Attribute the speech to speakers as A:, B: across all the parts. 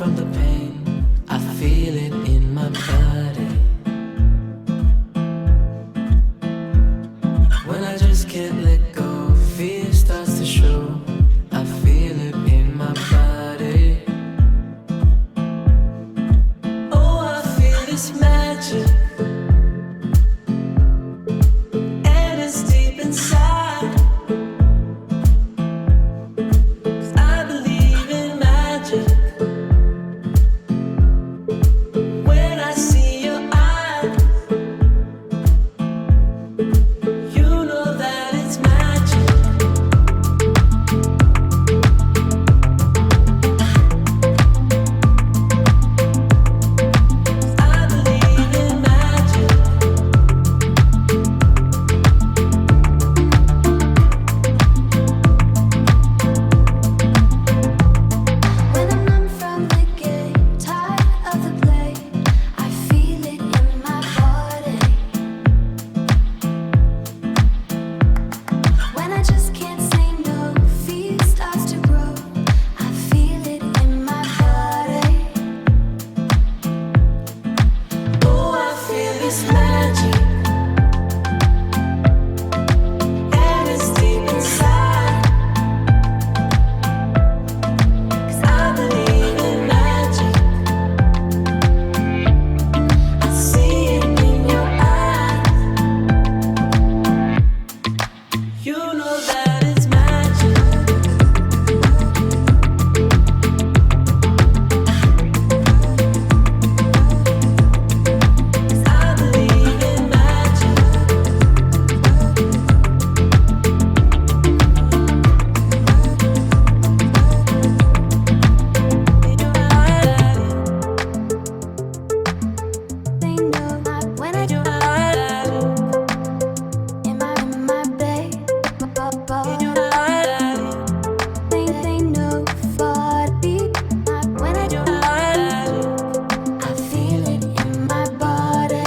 A: from the pain, I feel it in my body. When I just can't let go, fear starts to show. I feel it in my body. Oh, I feel this magic, and it's deep inside. 'Cause I believe in magic. When I see your eyes, you know that it's magic. I believe in magic.
B: When I'm numb from the game, tired of the play, I feel it in my body. When I just can't say no, fear starts to grow. I feel it in my body.
A: Oh, I feel this magic, and it's deep inside. 'Cause I believe in magic. I see it in your eyes. You know that it's magic. I believe in magic.
B: They know when I do in my bed. They know for deep when I do I feel it in my body.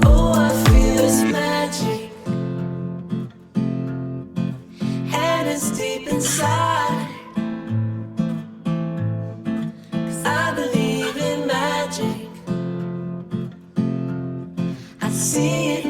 A: Oh, I feel this magic, and it's deep inside. 'Cause I believe in magic. I see it